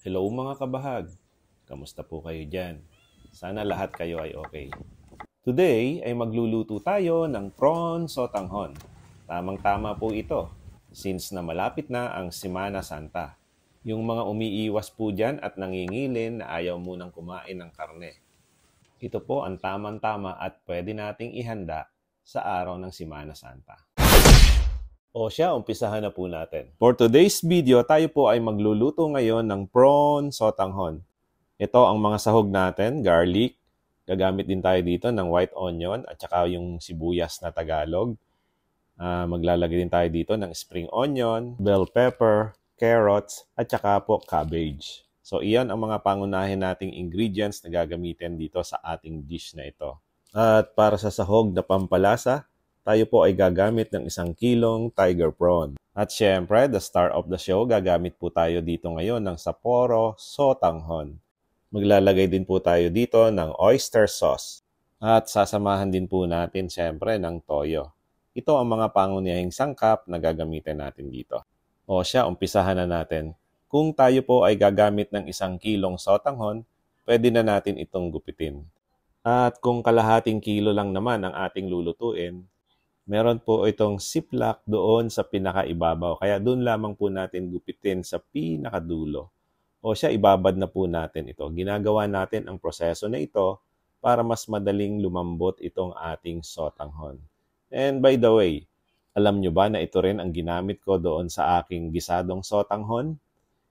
Hello mga kabahag, kamusta po kayo dyan? Sana lahat kayo ay okay. Today ay magluluto tayo ng prawn sotanghon. Tamang-tama po ito, since na malapit na ang Semana Santa. Yung mga umiiwas po dyan at nangingilin na ayaw munang kumain ng karne. Ito po ang tamang-tama at pwede nating ihanda sa araw ng Semana Santa. O siya, umpisahan na po natin. For today's video, tayo po ay magluluto ngayon ng prawn sotanghon. Ito ang mga sahog natin, garlic. Gagamit din tayo dito ng white onion at saka yung sibuyas na Tagalog. Maglalagay din tayo dito ng spring onion, bell pepper, carrots, at saka po cabbage. So iyan ang mga pangunahin nating ingredients na gagamitin dito sa ating dish na ito. At para sa sahog na pampalasa, tayo po ay gagamit ng 1 kilong tiger prawn. At syempre, the star of the show, gagamit po tayo dito ngayon ng Sapporo sotanghon. Maglalagay din po tayo dito ng oyster sauce. At sasamahan din po natin syempre ng toyo. Ito ang mga pangunahing sangkap na gagamitin natin dito. O siya, umpisahan na natin. Kung tayo po ay gagamit ng 1 kilong sotanghon, pwede na natin itong gupitin. At kung kalahating kilo lang naman ang ating lulutuin, meron po itong ziplock doon sa pinakaibabaw. Kaya doon lamang po natin gupitin sa pinakadulo. O siya, ibabad na po natin ito. Ginagawa natin ang proseso na ito para mas madaling lumambot itong ating sotanghon. And by the way, alam nyo ba na ito rin ang ginamit ko doon sa aking gisadong sotanghon?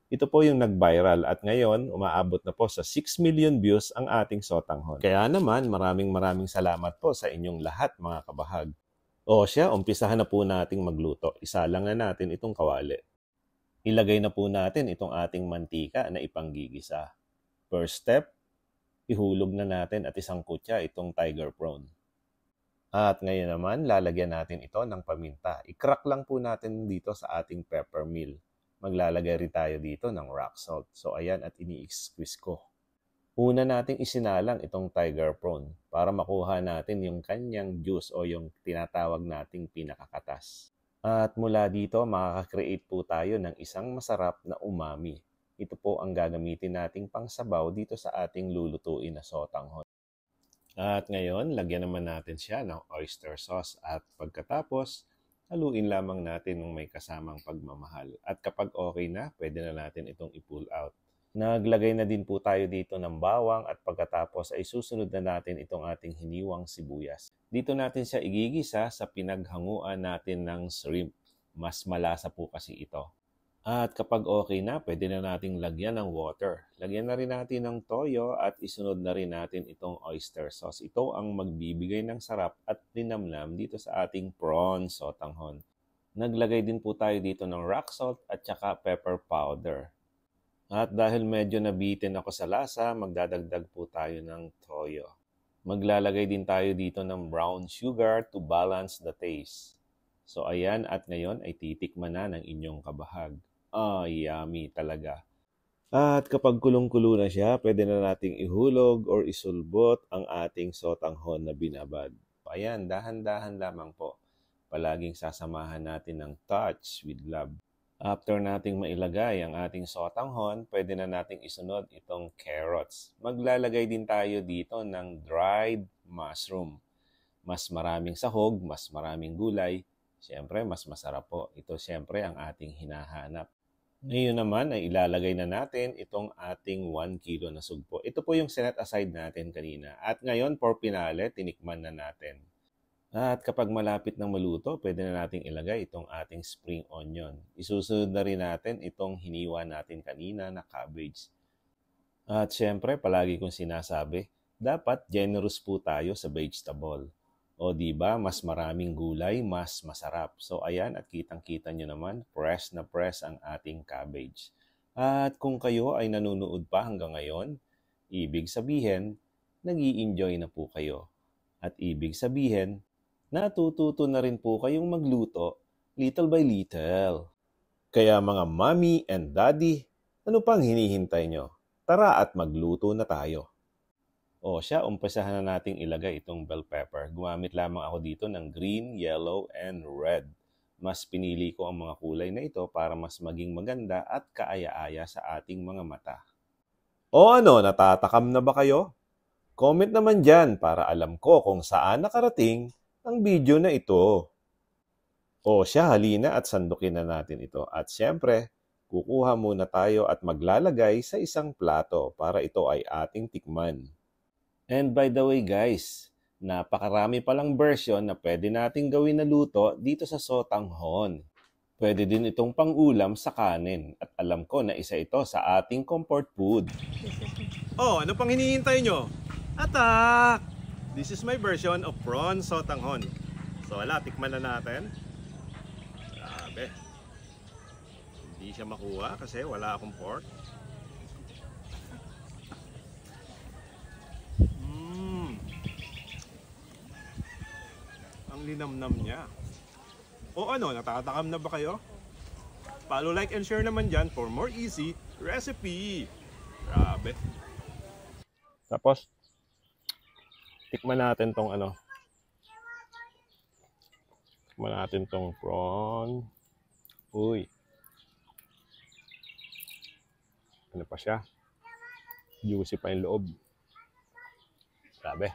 Ito po yung nag-viral at ngayon umaabot na po sa 6 million views ang ating sotanghon. Kaya naman maraming salamat po sa inyong lahat mga kabahag. O siya, umpisahan na po nating magluto. Isa lang na natin itong kawali. Ilagay na po natin itong ating mantika na ipanggigisa. First step, ihulog na natin at isang kutya itong tiger prawn. At ngayon naman, lalagyan natin ito ng paminta. I-crack lang po natin dito sa ating pepper mill. Maglalagay rin tayo dito ng rock salt. So ayan, at ini-squeeze ko. Una nating isinalang itong tiger prawn para makuha natin yung kanyang juice o yung tinatawag nating pinakakatas. At mula dito, makaka-create po tayo ng isang masarap na umami. Ito po ang gagamitin nating pangsabaw dito sa ating lulutuin na sotanghon. At ngayon, lagyan naman natin siya ng oyster sauce at pagkatapos, haluin lamang natin ng may kasamang pagmamahal. At kapag okay na, pwede na natin itong i-pull out. Naglagay na din po tayo dito ng bawang at pagkatapos ay susunod na natin itong ating hiniwang sibuyas. Dito natin siya igigisa sa pinaghanguan natin ng shrimp. Mas malasa po kasi ito. At kapag okay na, pwede na nating lagyan ng water. Lagyan na rin natin ng toyo at isunod na rin natin itong oyster sauce. Ito ang magbibigay ng sarap at linamnam dito sa ating prawn sotanghon. Naglagay din po tayo dito ng rock salt at saka pepper powder. At dahil medyo nabitin ako sa lasa, magdadagdag po tayo ng toyo. Maglalagay din tayo dito ng brown sugar to balance the taste. So ayan, at ngayon ay titikman na ng inyong kabahag. Yummy talaga. At kapag kulong-kulo na siya, pwede na nating ihulog or isulbot ang ating sotanghon na binabad. Ayan, dahan-dahan lamang po. Palaging sasamahan natin ng touch with love. After nating mailagay ang ating sotanghon, pwede na nating isunod itong carrots. Maglalagay din tayo dito ng dried mushroom. Mas maraming sahog, mas maraming gulay. Siyempre, mas masarap po. Ito siyempre ang ating hinahanap. Ngayon naman ay ilalagay na natin itong ating 1 kilo na sugpo. Ito po yung sinet aside natin kanina. At ngayon, for pinale, tinikman na natin. At kapag malapit ng maluto, pwede na nating ilagay itong ating spring onion. Isusunod na rin natin itong hiniwa natin kanina na cabbage. At syempre, palagi kong sinasabi, dapat generous po tayo sa vegetable. O diba, mas maraming gulay, mas masarap. So ayan, at kitang-kita nyo naman, fresh na fresh ang ating cabbage. At kung kayo ay nanonood pa hanggang ngayon, ibig sabihin, nag-i-enjoy na po kayo. At ibig sabihin, natututo na rin po kayong magluto little by little. Kaya mga mommy and daddy, ano pang hinihintay nyo? Tara at magluto na tayo. O siya, umpisahan na nating ilagay itong bell pepper. Gumamit lamang ako dito ng green, yellow, and red. Mas pinili ko ang mga kulay na ito para mas maging maganda at kaaya-aya sa ating mga mata. O ano, natatakam na ba kayo? Comment naman dyan para alam ko kung saan nakarating ang video na ito. O siya, halina at sandukin na natin ito. At siyempre, kukuha muna tayo at maglalagay sa isang plato para ito ay ating tikman. And by the way guys, napakarami palang version na pwede nating gawin na luto dito sa sotanghon. Pwede din itong pang-ulam sa kanin at alam ko na isa ito sa ating comfort food. Oh, ano pang hinihintay nyo? Atak! This is my version of prawn sotanghon. So wala, tikman na natin. Grabe. Hindi siya makuha kasi wala akong pork. Ang linamnam niya. O ano, natatakam na ba kayo? Follow, like, and share naman dyan for more easy recipe. Grabe. Tapos, tikman natin tong ano. Tikman natin tong prawn. Uy. Ano pa siya? Juicy pa yung loob. Grabe.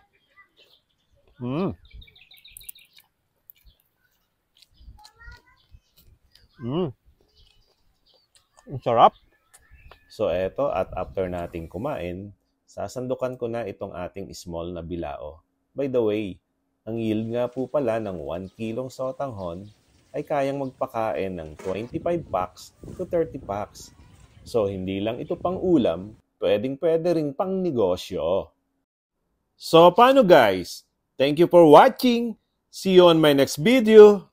Ang sarap. So eto, at after nating kumain, sasandukan ko na itong ating small na bilao. By the way, ang yield nga po pala ng 1 kilong sotanghon ay kayang magpakain ng 25 packs to 30 packs. So hindi lang ito pang ulam, pwedeng-pwede ring pang negosyo. So paano guys? Thank you for watching. See you on my next video.